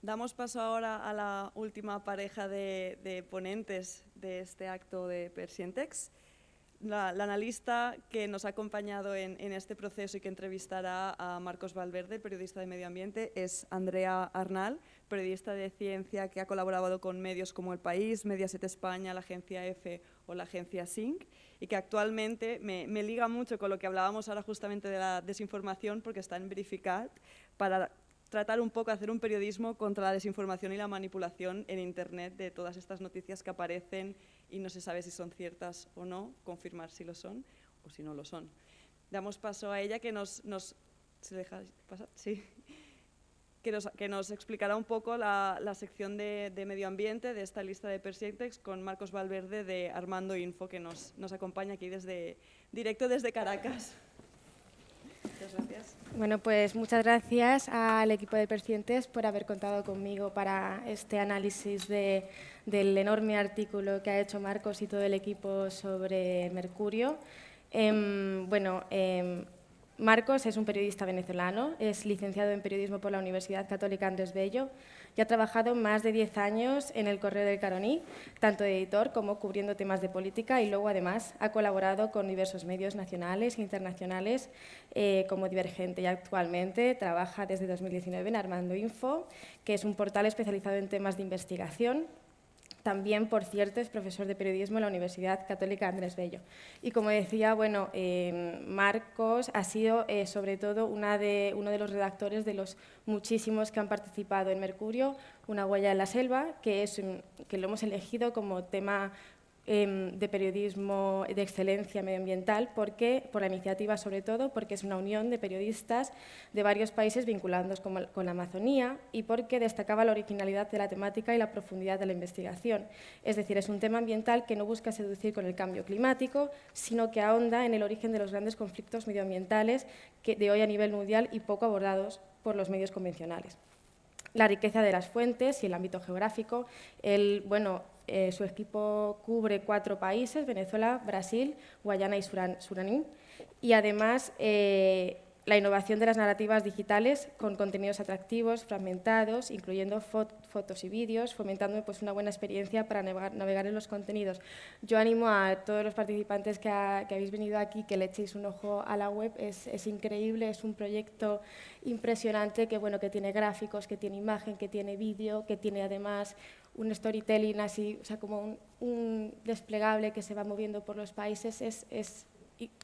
Damos paso ahora a la última pareja de ponentes de este acto de Persientex. La analista que nos ha acompañado en este proceso y que entrevistará a Marcos Valverde, periodista de medio ambiente, es Andrea Arnal, periodista de ciencia que ha colaborado con medios como El País, Mediaset España, la agencia EFE o la agencia SYNC, y que actualmente me liga mucho con lo que hablábamos ahora justamente de la desinformación, porque está en Verificat para tratar un poco, hacer un periodismo contra la desinformación y la manipulación en Internet de todas estas noticias que aparecen y no se sabe si son ciertas o no, confirmar si lo son o si no lo son. Damos paso a ella que ¿se deja pasar? Sí. Que nos explicará un poco la sección de medio ambiente de esta lista de Persientex con Marcos Valverde de Armando Info, que nos acompaña aquí directo desde Caracas. Muchas gracias. Bueno, pues muchas gracias al equipo de Persientex por haber contado conmigo para este análisis del enorme artículo que ha hecho Marcos y todo el equipo sobre mercurio. Marcos es un periodista venezolano, es licenciado en periodismo por la Universidad Católica Andrés Bello y ha trabajado más de 10 años en El Correo del Caroní, tanto de editor como cubriendo temas de política, y luego además ha colaborado con diversos medios nacionales e internacionales como Divergente, y actualmente trabaja desde 2019 en Armando Info, que es un portal especializado en temas de investigación. También, por cierto, es profesor de periodismo en la Universidad Católica Andrés Bello. Y como decía, Marcos ha sido sobre todo uno de los redactores de los muchísimos que han participado en Mercurio, Una huella en la selva, que lo hemos elegido como tema de periodismo de excelencia medioambiental, por la iniciativa sobre todo, porque es una unión de periodistas de varios países vinculados con la Amazonía, y porque destacaba la originalidad de la temática y la profundidad de la investigación. Es decir, es un tema ambiental que no busca seducir con el cambio climático, sino que ahonda en el origen de los grandes conflictos medioambientales de hoy a nivel mundial y poco abordados por los medios convencionales. La riqueza de las fuentes y el ámbito geográfico. Su equipo cubre 4 países: Venezuela, Brasil, Guayana y Surinam, y además la innovación de las narrativas digitales con contenidos atractivos, fragmentados, incluyendo fotos y vídeos, fomentando una buena experiencia para navegar en los contenidos. Yo animo a todos los participantes que habéis venido aquí que le echéis un ojo a la web. Es increíble, es un proyecto impresionante que tiene gráficos, que tiene imagen, que tiene vídeo, que tiene además un storytelling así, como un desplegable que se va moviendo por los países. Es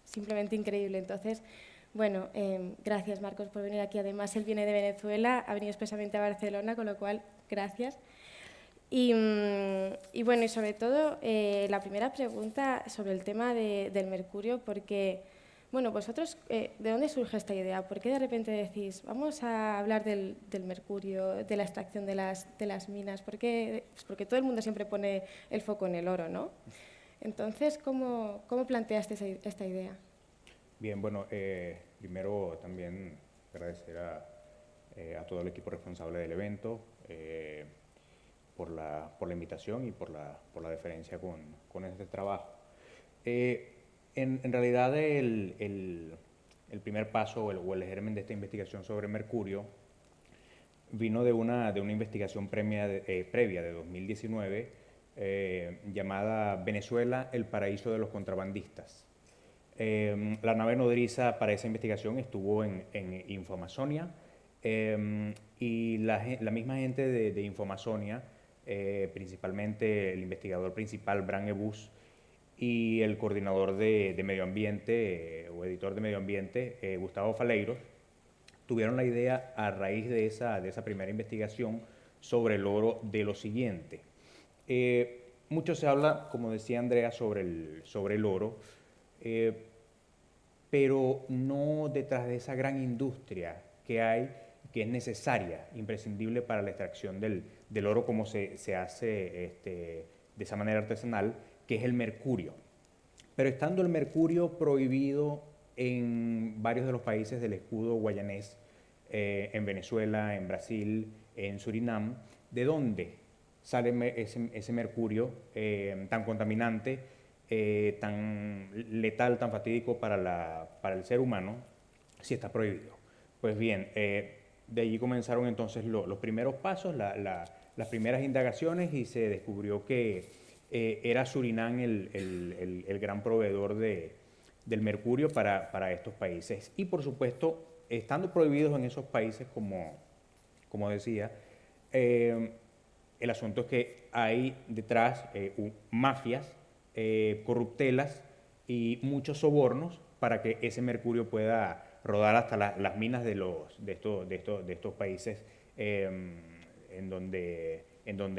simplemente increíble. Entonces, gracias, Marcos, por venir aquí. Además, él viene de Venezuela, ha venido expresamente a Barcelona, con lo cual, gracias. Y sobre todo, la primera pregunta sobre el tema del mercurio, porque, vosotros, ¿de dónde surge esta idea? ¿Por qué de repente decís, vamos a hablar del mercurio, de la extracción de las minas? Porque todo el mundo siempre pone el foco en el oro, ¿no? Entonces, ¿cómo planteaste esta idea? Bien, primero también agradecer a todo el equipo responsable del evento por la invitación y por la deferencia con este trabajo. En realidad, el primer paso o el germen de esta investigación sobre mercurio vino de una investigación previa de 2019 llamada Venezuela, el paraíso de los contrabandistas. La nave nodriza para esa investigación estuvo en Infoamazonia, y la misma gente de Infoamazonia, principalmente el investigador principal, Bran Ebus, y el coordinador de medio ambiente o editor de medio ambiente, Gustavo Faleiros, tuvieron la idea a raíz de esa primera investigación sobre el oro de lo siguiente. Mucho se habla, como decía Andrea, sobre el oro, pero no detrás de esa gran industria que hay, que es necesaria, imprescindible para la extracción del oro como se hace de esa manera artesanal, que es el mercurio. Pero estando el mercurio prohibido en varios de los países del escudo guayanés, en Venezuela, en Brasil, en Surinam, ¿de dónde sale ese mercurio tan contaminante, tan letal, tan fatídico para el ser humano, si está prohibido? Pues bien, de allí comenzaron entonces los primeros pasos, las primeras indagaciones, y se descubrió que era Surinam el gran proveedor del mercurio para estos países. Y por supuesto, estando prohibidos en esos países, como decía, el asunto es que hay detrás mafias, corruptelas y muchos sobornos para que ese mercurio pueda rodar hasta las minas de estos países, en donde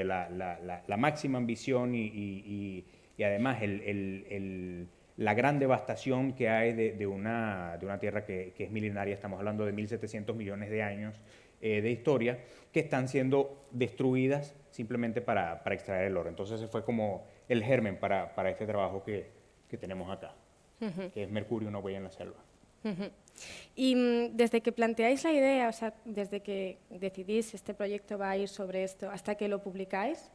la máxima ambición y además la gran devastación que hay de una tierra que es milenaria. Estamos hablando de 1.700 millones de años de historia, que están siendo destruidas simplemente para extraer el oro. Entonces ese fue como el germen para este trabajo que tenemos acá, que es Mercurio, una huella en la selva. Y desde que planteáis la idea, o sea, desde que decidís este proyecto va a ir sobre esto, hasta que lo publicáis,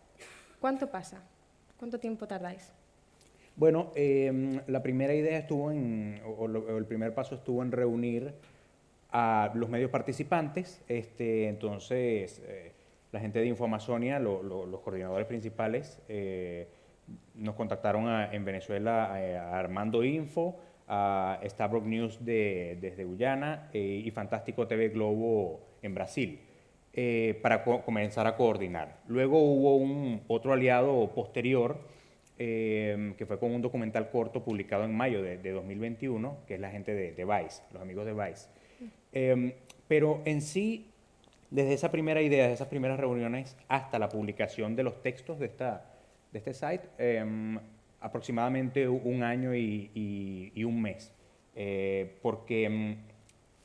¿cuánto pasa? ¿Cuánto tiempo tardáis? Bueno, la primera idea estuvo el primer paso estuvo en reunir a los medios participantes. Entonces, la gente de Infoamazonia, los coordinadores principales, nos contactaron en Venezuela a Armando Info, a Stavrock News desde Guyana y Fantástico TV Globo en Brasil, para comenzar a coordinar. Luego hubo otro aliado posterior, que fue con un documental corto publicado en mayo de 2021, que es la gente de Vice, los amigos de Vice. Pero en sí, desde esa primera idea, de esas primeras reuniones, hasta la publicación de los textos de este site, aproximadamente un año y un mes. Porque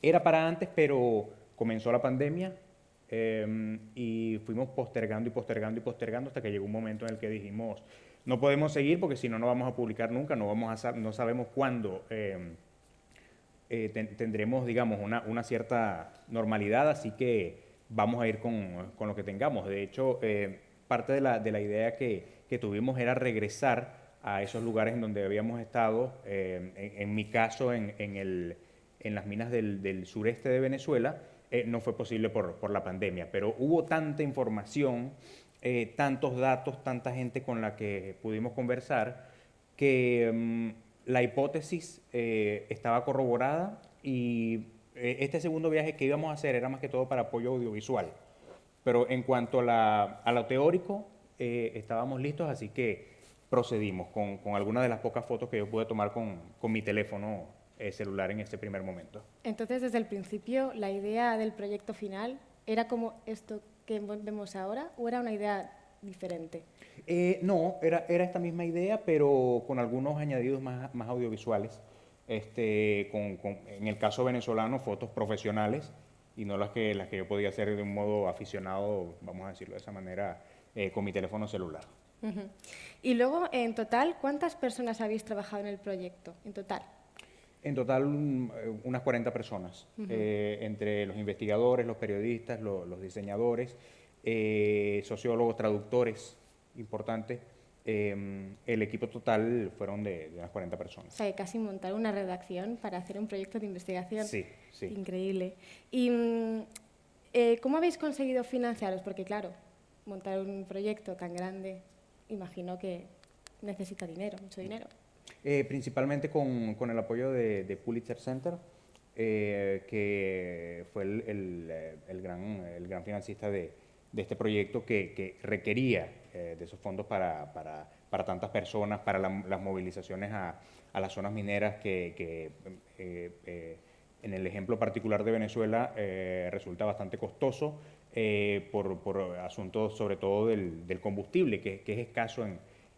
era para antes, pero comenzó la pandemia, y fuimos postergando y postergando y postergando hasta que llegó un momento en el que dijimos, no podemos seguir porque si no, no vamos a publicar nunca, no sabemos cuándo tendremos, digamos, una cierta normalidad, así que vamos a ir con lo que tengamos. De hecho, parte de la idea que tuvimos era regresar a esos lugares en donde habíamos estado, en mi caso, en las minas del sureste de Venezuela. No fue posible por la pandemia, pero hubo tanta información, tantos datos, tanta gente con la que pudimos conversar, que la hipótesis estaba corroborada, y este segundo viaje que íbamos a hacer era más que todo para apoyo audiovisual. Pero en cuanto a lo teórico, estábamos listos, así que procedimos con algunas de las pocas fotos que yo pude tomar con mi teléfono celular en ese primer momento. Entonces, desde el principio, ¿la idea del proyecto final era como esto que vemos ahora o era una idea diferente? No, era esta misma idea, pero con algunos añadidos más audiovisuales. En el caso venezolano, fotos profesionales y no las que yo podía hacer de un modo aficionado, vamos a decirlo de esa manera, con mi teléfono celular. Y luego, en total, ¿cuántas personas habéis trabajado en el proyecto? En total. En total, unas 40 personas, entre los investigadores, los periodistas, los diseñadores, sociólogos, traductores importantes. El equipo total fueron de unas 40 personas. O sea, casi montar una redacción para hacer un proyecto de investigación. Sí, sí. Increíble. ¿Y cómo habéis conseguido financiaros? Porque, claro, montar un proyecto tan grande, imagino que necesita dinero, mucho dinero. Principalmente con el apoyo de Pulitzer Center, que fue el gran financista de este proyecto, que requería de esos fondos para tantas personas, para las movilizaciones a las zonas mineras, que en el ejemplo particular de Venezuela resulta bastante costoso, por asuntos sobre todo del combustible, que es escaso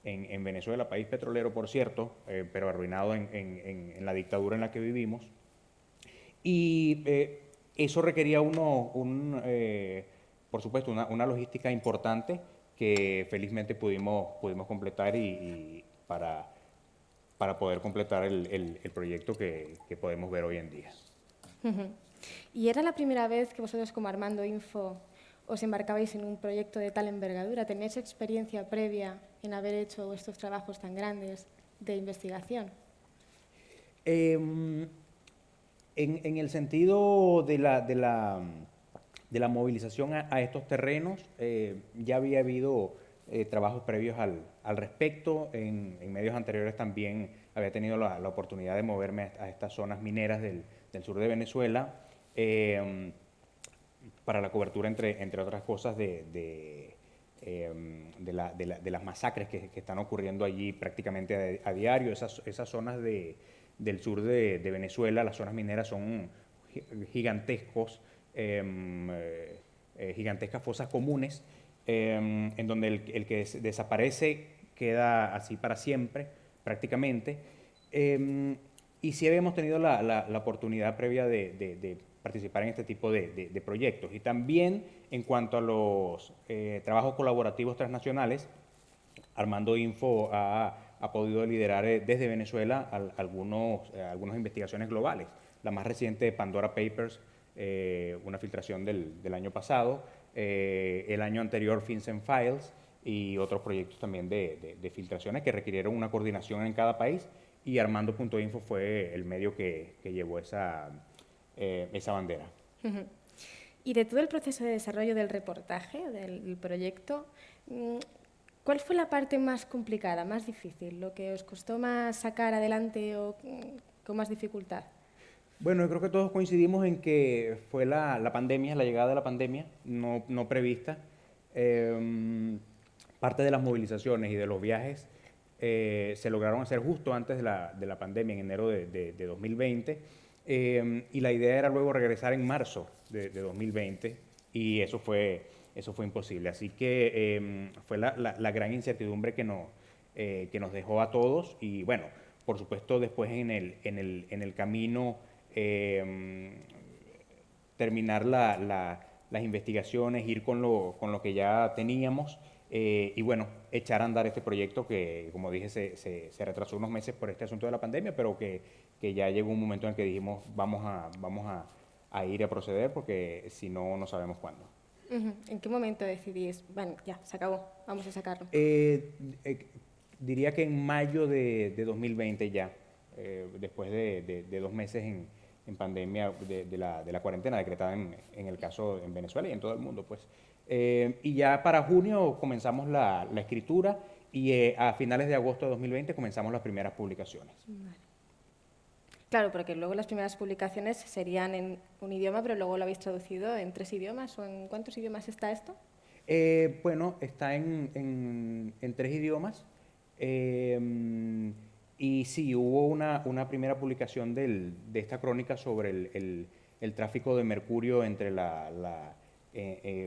en Venezuela, país petrolero, por cierto, pero arruinado en la dictadura en la que vivimos. Y eso requería por supuesto, una logística importante que felizmente pudimos completar y para poder completar el proyecto que podemos ver hoy en día. ¿Y era la primera vez que vosotros, como Armando Info, os embarcabais en un proyecto de tal envergadura? ¿Tenéis experiencia previa en haber hecho estos trabajos tan grandes de investigación? En el sentido de la movilización a estos terrenos, ya había habido trabajos previos al respecto. En medios anteriores también había tenido la oportunidad de moverme a estas zonas mineras del sur de Venezuela para la cobertura, entre otras cosas, de las masacres que están ocurriendo allí prácticamente a diario. Esas zonas del sur de Venezuela, las zonas mineras, son gigantescas fosas comunes, en donde el que desaparece queda así para siempre, prácticamente. Y sí habíamos tenido la oportunidad previa de participar en este tipo de proyectos. Y también en cuanto a los trabajos colaborativos transnacionales, Armando Info ha podido liderar desde Venezuela algunas investigaciones globales. La más reciente, Pandora Papers, una filtración del año pasado, el año anterior, FinCEN Files, y otros proyectos también de filtraciones que requirieron una coordinación en cada país, y Armando.info fue el medio que llevó esa bandera. Y de todo el proceso de desarrollo del reportaje, del proyecto, ¿cuál fue la parte más complicada, más difícil, lo que os costó más sacar adelante o con más dificultad? Bueno, yo creo que todos coincidimos en que fue la pandemia, la llegada de la pandemia, no prevista. Parte de las movilizaciones y de los viajes se lograron hacer justo antes de la pandemia, en enero de 2020, y la idea era luego regresar en marzo de 2020, y eso fue imposible. Así que fue la gran incertidumbre que nos dejó a todos. Y bueno, por supuesto, después en el camino, terminar las investigaciones, ir con lo que ya teníamos, y bueno, echar a andar este proyecto que, como dije, se retrasó unos meses por este asunto de la pandemia, pero que ya llegó un momento en el que dijimos vamos a ir a proceder, porque si no, no sabemos cuándo. ¿En qué momento decidís, bueno, ya, se acabó, vamos a sacarlo? Diría que en mayo de 2020 ya, después de 2 meses en pandemia, de la cuarentena decretada en el caso en Venezuela y en todo el mundo, pues. Y ya para junio comenzamos la escritura, y a finales de agosto de 2020 comenzamos las primeras publicaciones. Vale. Claro, porque luego las primeras publicaciones serían en un idioma, pero luego lo habéis traducido en 3 idiomas, ¿o en cuántos idiomas está esto? Bueno, está en 3 idiomas. Y sí, hubo una primera publicación de esta crónica sobre el tráfico de mercurio entre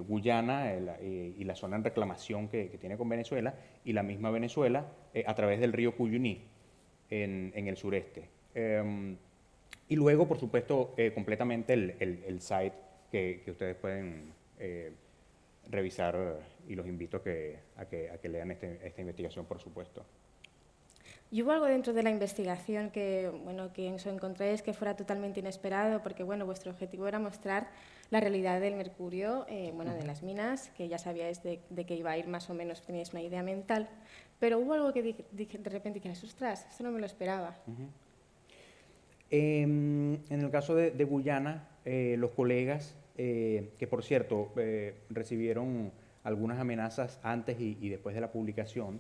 Guyana y la zona en reclamación que tiene con Venezuela, y la misma Venezuela, a través del río Cuyuní en el sureste. Y luego, por supuesto, completamente el site que ustedes pueden revisar, y los invito a que lean esta investigación, por supuesto. ¿Y hubo algo dentro de la investigación que os encontréis que fuera totalmente inesperado? Porque, bueno, vuestro objetivo era mostrar la realidad del mercurio, de las minas, que ya sabíais de que iba a ir más o menos, teníais una idea mental, pero hubo algo que de repente dijeras, ostras, esto no me lo esperaba. En el caso de Guyana, los colegas, que por cierto recibieron algunas amenazas antes y después de la publicación,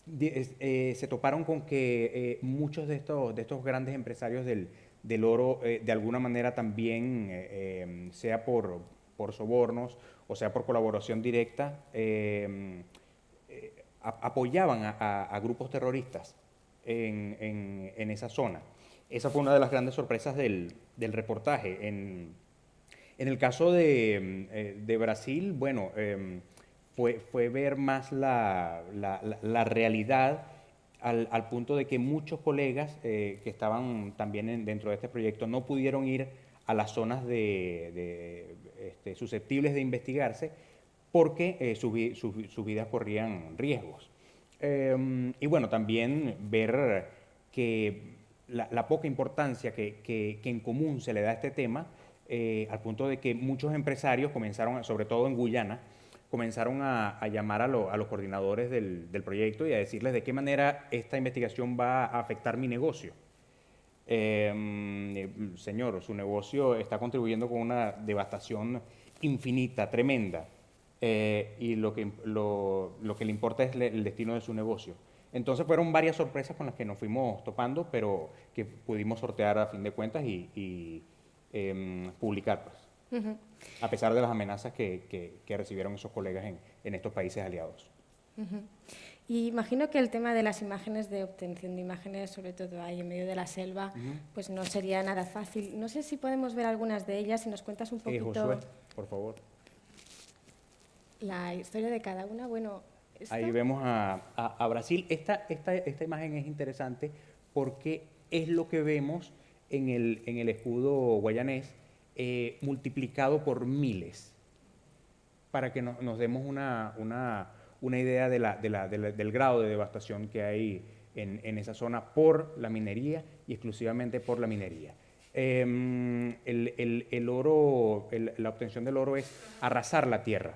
se toparon con que muchos de estos grandes empresarios del oro, de alguna manera también, sea por sobornos o sea por colaboración directa, apoyaban a grupos terroristas en esa zona. Esa fue una de las grandes sorpresas del reportaje. En el caso de Brasil, bueno, fue ver más la realidad, al punto de que muchos colegas que estaban también dentro de este proyecto no pudieron ir a las zonas susceptibles de investigarse, porque sus vidas corrían riesgos. Y bueno, también ver que la poca importancia que en común se le da a este tema, al punto de que muchos empresarios comenzaron, sobre todo en Guyana, comenzaron a llamar a los coordinadores del proyecto y a decirles de qué manera esta investigación va a afectar mi negocio. señor, su negocio está contribuyendo con una devastación infinita, tremenda, y lo que le importa es el destino de su negocio. Entonces fueron varias sorpresas con las que nos fuimos topando, pero que pudimos sortear a fin de cuentas y publicar, pues, a pesar de las amenazas que recibieron esos colegas en estos países aliados. Y imagino que el tema de las imágenes, de obtención de imágenes, sobre todo ahí en medio de la selva, pues no sería nada fácil. No sé si podemos ver algunas de ellas, si nos cuentas un poquito... Josué, por favor. La historia de cada una. Bueno, ¿esto? Ahí vemos a Brasil. Esta imagen es interesante porque es lo que vemos en el escudo guayanés multiplicado por miles, para que nos demos una idea del grado de devastación que hay en esa zona por la minería y exclusivamente por la minería. El oro, la obtención del oro es arrasar la tierra,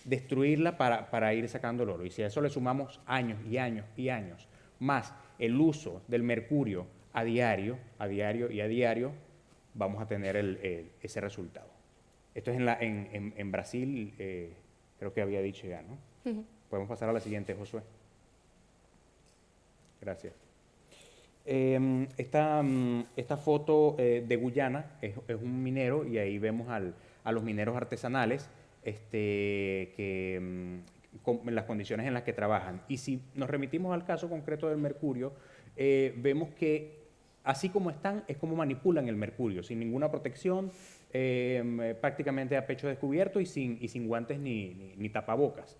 destruirla para ir sacando el oro. Y si a eso le sumamos años y años y años, más el uso del mercurio a diario, vamos a tener ese resultado. Esto es en Brasil, creo que había dicho ya, ¿no? Podemos pasar a la siguiente, Josué. Gracias. Esta foto de Guyana es un minero, y ahí vemos a los mineros artesanales, las condiciones en las que trabajan. Y si nos remitimos al caso concreto del mercurio, vemos que así como están, es como manipulan el mercurio, sin ninguna protección, prácticamente a pecho descubierto y sin guantes ni tapabocas.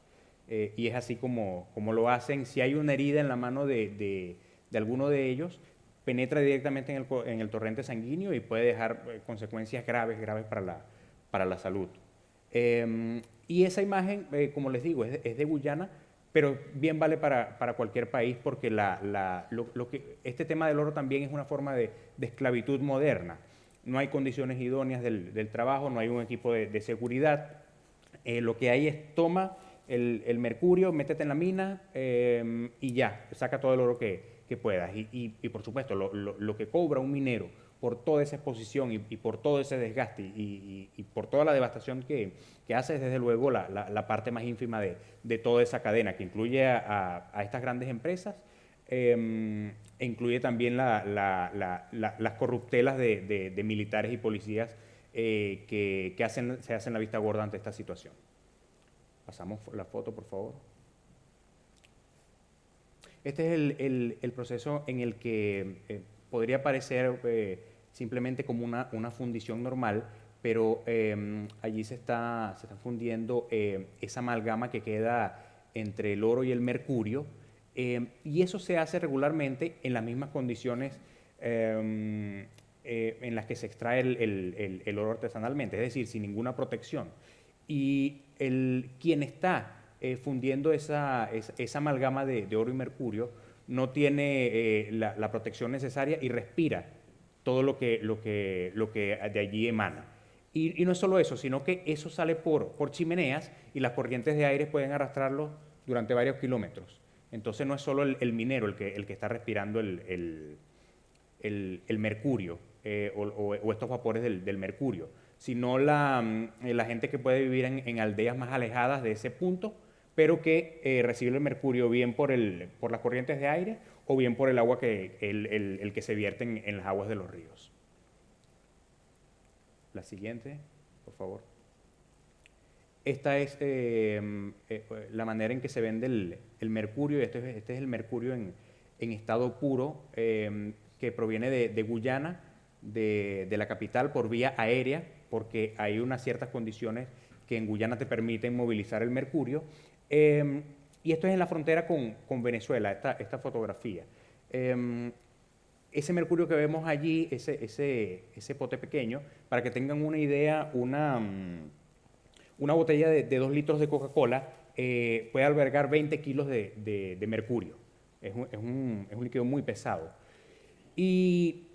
Y es así como lo hacen. Si hay una herida en la mano de alguno de ellos, penetra directamente en el torrente sanguíneo y puede dejar consecuencias graves para la salud. Y esa imagen, como les digo, es de Guyana, pero bien vale para cualquier país, porque este tema del oro también es una forma de esclavitud moderna. No hay condiciones idóneas del trabajo, no hay un equipo de seguridad. Lo que hay es toma el mercurio, métete en la mina y ya, saca todo el oro que puedas. Y por supuesto, lo que cobra un minero por toda esa exposición y por todo ese desgaste y por toda la devastación que hace, es desde luego la parte más ínfima de toda esa cadena, que incluye a estas grandes empresas, e incluye también las corruptelas de militares y policías que se hacen la vista gorda ante esta situación. Pasamos la foto, por favor. Este es el proceso en el que podría parecer simplemente como una fundición normal, pero allí se está fundiendo esa amalgama que queda entre el oro y el mercurio, y eso se hace regularmente en las mismas condiciones en las que se extrae el oro artesanalmente, es decir, sin ninguna protección. Y quien está fundiendo esa amalgama de oro y mercurio no tiene la protección necesaria y respira todo lo que de allí emana. Y no es solo eso, sino que eso sale por chimeneas, y las corrientes de aire pueden arrastrarlo durante varios kilómetros. Entonces no es solo el minero el que está respirando el mercurio o estos vapores del mercurio, sino la gente que puede vivir en aldeas más alejadas de ese punto, pero que recibe el mercurio bien por las corrientes de aire o bien por el agua el que se vierte en las aguas de los ríos. La siguiente, por favor. Esta es la manera en que se vende el mercurio. Este es el mercurio en estado puro, que proviene de Guyana, de la capital, por vía aérea, porque hay unas ciertas condiciones que en Guyana te permiten movilizar el mercurio. Y esto es en la frontera con Venezuela, esta fotografía. Ese mercurio que vemos allí, ese pote pequeño, para que tengan una idea, una botella de 2 litros de Coca-Cola puede albergar 20 kilos de mercurio. Es un líquido muy pesado. Y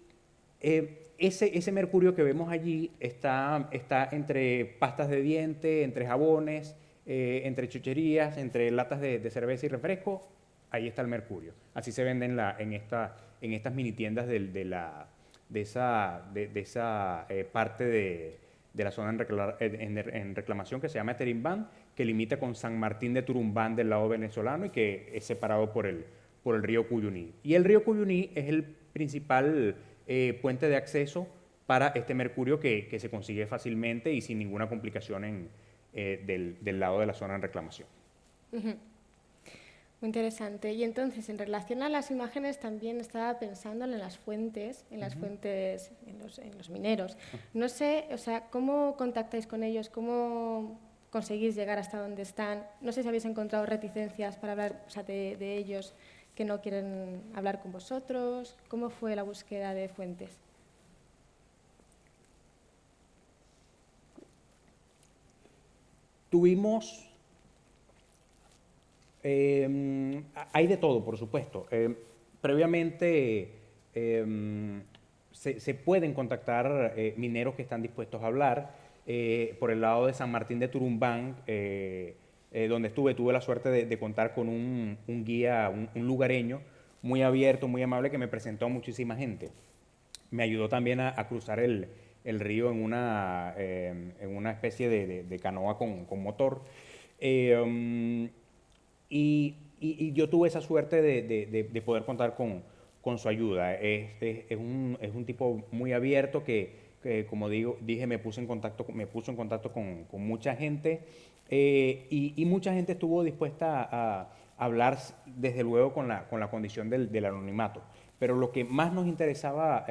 ese mercurio que vemos allí está entre pastas de diente, entre jabones, entre chucherías, entre latas de cerveza y refresco. Ahí está el mercurio. Así se vende en estas mini tiendas de esa parte de la zona en reclamación que se llama Terimbán, que limita con San Martín de Turumbán del lado venezolano y que es separado por el río Cuyuní. Y el río Cuyuní es el principal puente de acceso para este mercurio que se consigue fácilmente y sin ninguna complicación del lado de la zona en reclamación. Muy interesante. Y entonces, en relación a las imágenes, también estaba pensando en las fuentes, en los mineros. No sé, o sea, ¿cómo contactáis con ellos? ¿Cómo conseguís llegar hasta donde están? No sé si habéis encontrado reticencias para hablar, o sea, de ellos que no quieren hablar con vosotros. ¿Cómo fue la búsqueda de fuentes? Tuvimos... hay de todo, por supuesto. Previamente se pueden contactar mineros que están dispuestos a hablar. Por el lado de San Martín de Turumbán, donde tuve la suerte de contar con un guía, un lugareño muy abierto, muy amable, que me presentó a muchísima gente. Me ayudó también a cruzar el río en una especie de canoa con motor. Y yo tuve esa suerte de poder contar con su ayuda. Es un tipo muy abierto que como dije, me puso en contacto con mucha gente y mucha gente estuvo dispuesta a hablar, desde luego, con la condición del anonimato. Pero lo que más nos interesaba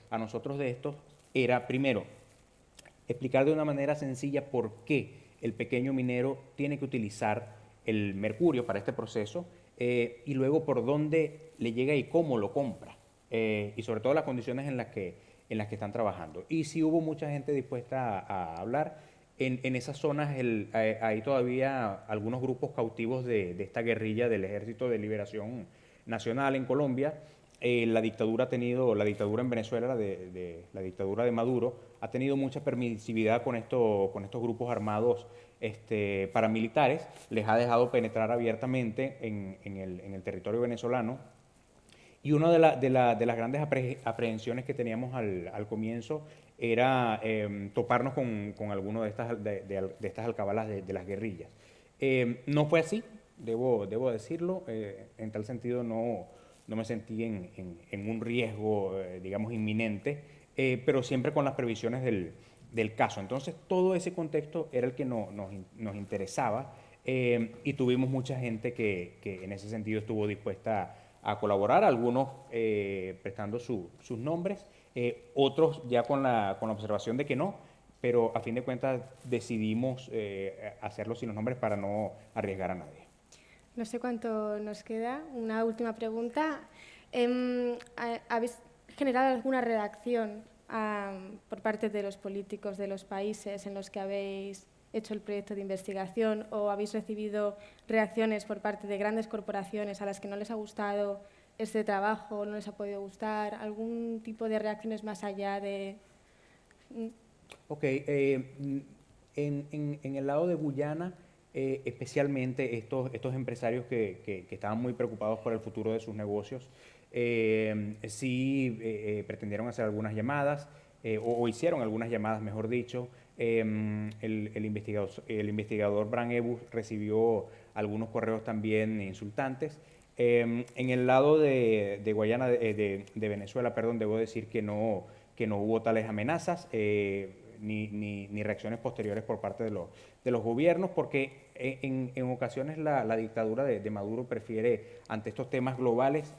a nosotros de esto era, primero, explicar de una manera sencilla por qué el pequeño minero tiene que utilizar el mercurio para este proceso y luego por dónde le llega y cómo lo compra y sobre todo las condiciones en las que están trabajando. Y sí hubo mucha gente dispuesta a hablar. En esas zonas hay todavía algunos grupos cautivos de esta guerrilla del Ejército de Liberación Nacional en Colombia. La dictadura en Venezuela, la dictadura de Maduro, ha tenido mucha permisividad con estos grupos armados paramilitares. Les ha dejado penetrar abiertamente en el territorio venezolano. Y una de las grandes aprehensiones que teníamos al comienzo era toparnos con alguno de estas alcabalas de las guerrillas. No fue así, debo decirlo. En tal sentido no me sentí en un riesgo, digamos, inminente, pero siempre con las previsiones del caso. Entonces, todo ese contexto era el que nos interesaba y tuvimos mucha gente que en ese sentido estuvo dispuesta a colaborar, algunos prestando sus nombres, otros ya con la observación de que no, pero a fin de cuentas decidimos hacerlo sin los nombres para no arriesgar a nadie. No sé cuánto nos queda. Una última pregunta. ¿Habéis generado alguna reacción por parte de los políticos de los países en los que habéis hecho el proyecto de investigación o habéis recibido reacciones por parte de grandes corporaciones a las que no les ha gustado este trabajo, no les ha podido gustar? ¿Algún tipo de reacciones más allá de...? Ok, en el lado de Guyana, especialmente estos empresarios que estaban muy preocupados por el futuro de sus negocios, sí pretendieron hacer algunas llamadas, o hicieron algunas llamadas, mejor dicho. El investigador Bran Ebus recibió algunos correos también insultantes. En el lado de Guayana, de Venezuela, perdón, debo decir que no hubo tales amenazas ni reacciones posteriores por parte de los gobiernos, porque en ocasiones la dictadura de Maduro prefiere, ante estos temas globales,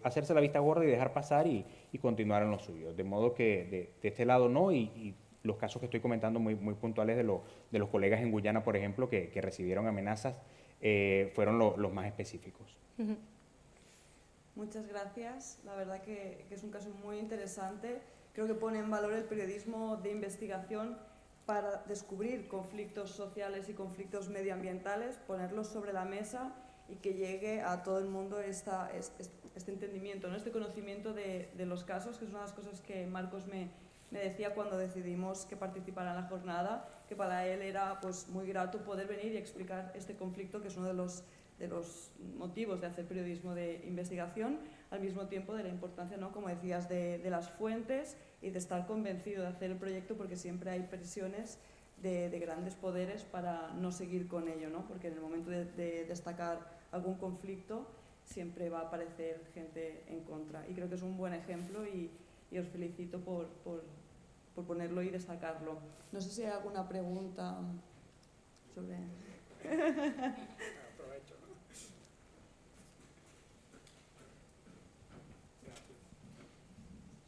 hacerse la vista gorda y dejar pasar y continuar en lo suyo. De modo que de este lado no, y los casos que estoy comentando muy puntuales de los colegas en Guyana, por ejemplo, que recibieron amenazas, fueron los más específicos. Muchas gracias. La verdad que es un caso muy interesante. Creo que pone en valor el periodismo de investigación para descubrir conflictos sociales y conflictos medioambientales, ponerlos sobre la mesa y que llegue a todo el mundo este entendimiento, ¿no? Este conocimiento de los casos, que es una de las cosas que Marcos me decía cuando decidimos que participara en la jornada, que para él era pues muy grato poder venir y explicar este conflicto, que es uno de los los motivos de hacer periodismo de investigación, al mismo tiempo de la importancia, ¿no?, como decías, de las fuentes y de estar convencido de hacer el proyecto, porque siempre hay presiones de grandes poderes para no seguir con ello, ¿no? Porque en el momento de destacar algún conflicto siempre va a aparecer gente en contra. Y creo que es un buen ejemplo y os felicito por ponerlo y destacarlo. No sé si hay alguna pregunta sobre... Aprovecho, ¿no?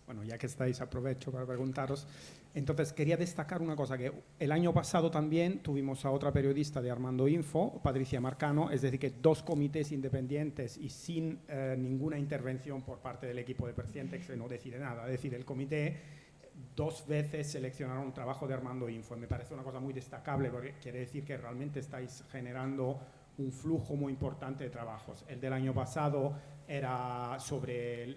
Bueno, ya que estáis, aprovecho para preguntaros. Entonces, quería destacar una cosa, que el año pasado también tuvimos a otra periodista de Armando Info, Patricia Marcano, es decir, que 2 comités independientes y sin ninguna intervención por parte del equipo de Percientex, que no decide nada. Es decir, el comité 2 veces seleccionaron un trabajo de Armando Info. Me parece una cosa muy destacable, porque quiere decir que realmente estáis generando un flujo muy importante de trabajos. El del año pasado era sobre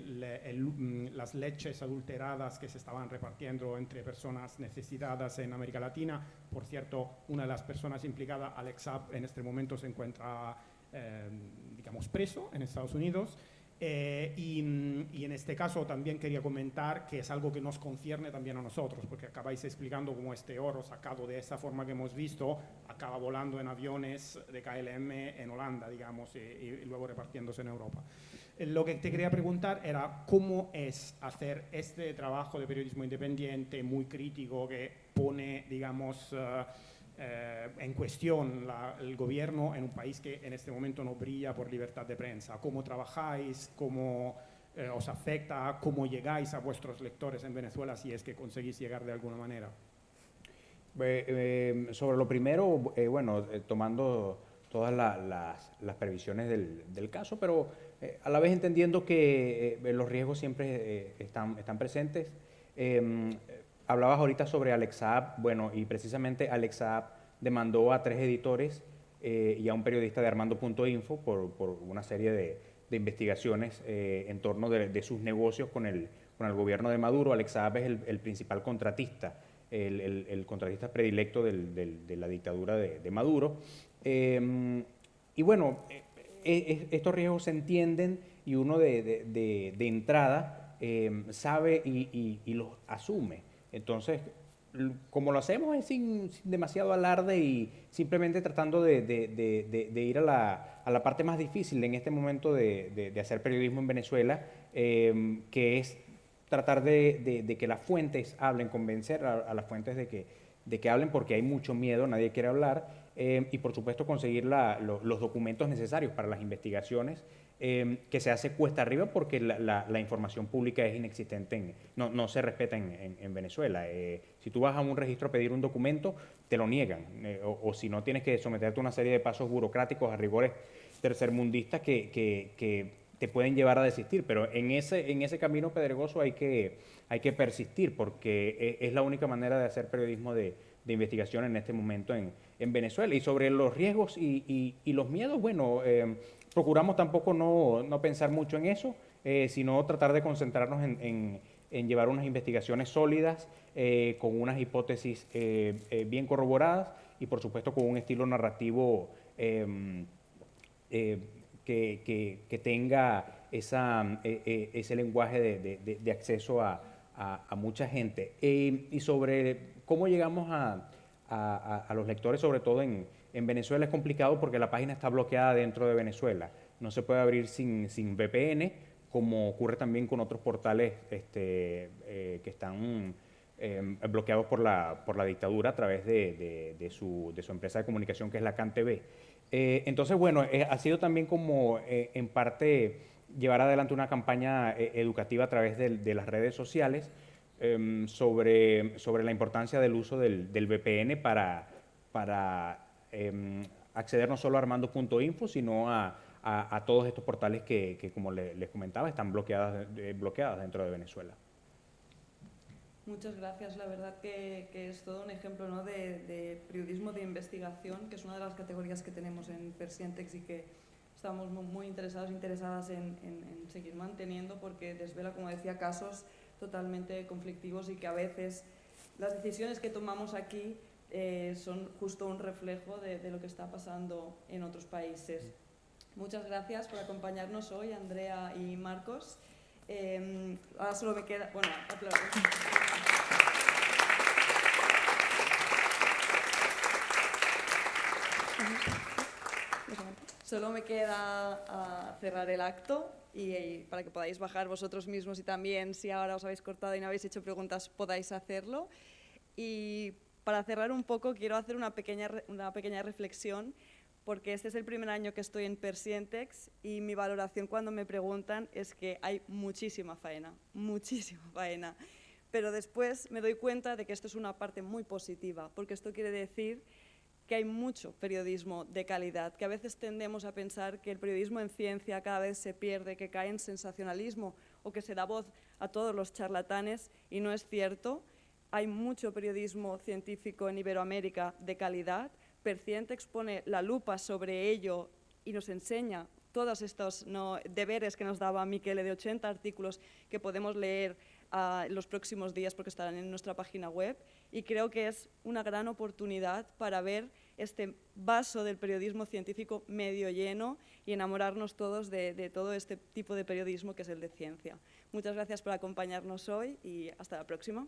las leches adulteradas que se estaban repartiendo entre personas necesitadas en América Latina. Por cierto, una de las personas implicadas, Alex Saab, en este momento se encuentra, digamos, preso en Estados Unidos. Y en este caso también quería comentar que es algo que nos concierne también a nosotros, porque acabáis explicando cómo este oro sacado de esa forma que hemos visto acaba volando en aviones de KLM en Holanda, digamos, y luego repartiéndose en Europa. Lo que te quería preguntar era cómo es hacer este trabajo de periodismo independiente muy crítico que pone, digamos, en cuestión el gobierno en un país que en este momento no brilla por libertad de prensa. ¿Cómo trabajáis? ¿Cómo os afecta? ¿Cómo llegáis a vuestros lectores en Venezuela, si es que conseguís llegar de alguna manera? Sobre lo primero, bueno, tomando todas las previsiones del caso, pero a la vez entendiendo que los riesgos siempre están presentes. Hablabas ahorita sobre Alex Saab, bueno, y precisamente Alex Saab demandó a 3 editores y a un periodista de Armando.info por una serie de investigaciones en torno de sus negocios con el gobierno de Maduro. Alex Saab es el principal contratista, el contratista predilecto de la dictadura de Maduro. Y bueno, estos riesgos se entienden y uno de entrada sabe y los asume. Entonces, como lo hacemos es sin demasiado alarde y simplemente tratando de ir a la parte más difícil en este momento de hacer periodismo en Venezuela, que es tratar de que las fuentes hablen, convencer a las fuentes de que hablen, porque hay mucho miedo, nadie quiere hablar, y por supuesto conseguir los documentos necesarios para las investigaciones, que se hace cuesta arriba porque la información pública es inexistente, no se respeta en Venezuela. Si tú vas a un registro a pedir un documento, te lo niegan, o si no, tienes que someterte a una serie de pasos burocráticos, a rigores tercermundistas que te pueden llevar a desistir, pero en ese camino pedregoso hay que persistir, porque es la única manera de hacer periodismo de investigación en este momento en Venezuela. Y sobre los riesgos y los miedos, bueno, procuramos tampoco no pensar mucho en eso, sino tratar de concentrarnos en llevar unas investigaciones sólidas, con unas hipótesis bien corroboradas y por supuesto con un estilo narrativo que tenga ese lenguaje de acceso a mucha gente. Y sobre cómo llegamos a los lectores, sobre todo en Venezuela, es complicado porque la página está bloqueada dentro de Venezuela. No se puede abrir sin VPN, como ocurre también con otros portales que están bloqueados por la dictadura a través de su empresa de comunicación, que es la CanTV. Entonces, bueno, ha sido también como en parte llevar adelante una campaña educativa a través de las redes sociales sobre la importancia del uso del VPN para acceder no solo a Armando.info, sino a todos estos portales que como les comentaba, están bloqueadas dentro de Venezuela. Muchas gracias. La verdad que es todo un ejemplo, ¿no?, de periodismo de investigación, que es una de las categorías que tenemos en Percientex y que estamos muy interesadas en seguir manteniendo, porque desvela, como decía, casos totalmente conflictivos y que a veces las decisiones que tomamos aquí son justo un reflejo de lo que está pasando en otros países. Muchas gracias por acompañarnos hoy, Andrea y Marcos. Ahora solo me queda... Bueno, aplausos. Solo me queda cerrar el acto y para que podáis bajar vosotros mismos y también, si ahora os habéis cortado y no habéis hecho preguntas, podáis hacerlo. Y para cerrar un poco, quiero hacer una pequeña reflexión, porque este es el primer año que estoy en Persientex y mi valoración cuando me preguntan es que hay muchísima faena, pero después me doy cuenta de que esto es una parte muy positiva, porque esto quiere decir que hay mucho periodismo de calidad, que a veces tendemos a pensar que el periodismo en ciencia cada vez se pierde, que cae en sensacionalismo o que se da voz a todos los charlatanes, y no es cierto. Hay mucho periodismo científico en Iberoamérica de calidad. Persientex pone la lupa sobre ello y nos enseña todos estos deberes que nos daba Michele de 80 artículos que podemos leer los próximos días porque estarán en nuestra página web, y creo que es una gran oportunidad para ver este vaso del periodismo científico medio lleno y enamorarnos todos de todo este tipo de periodismo que es el de ciencia. Muchas gracias por acompañarnos hoy y hasta la próxima.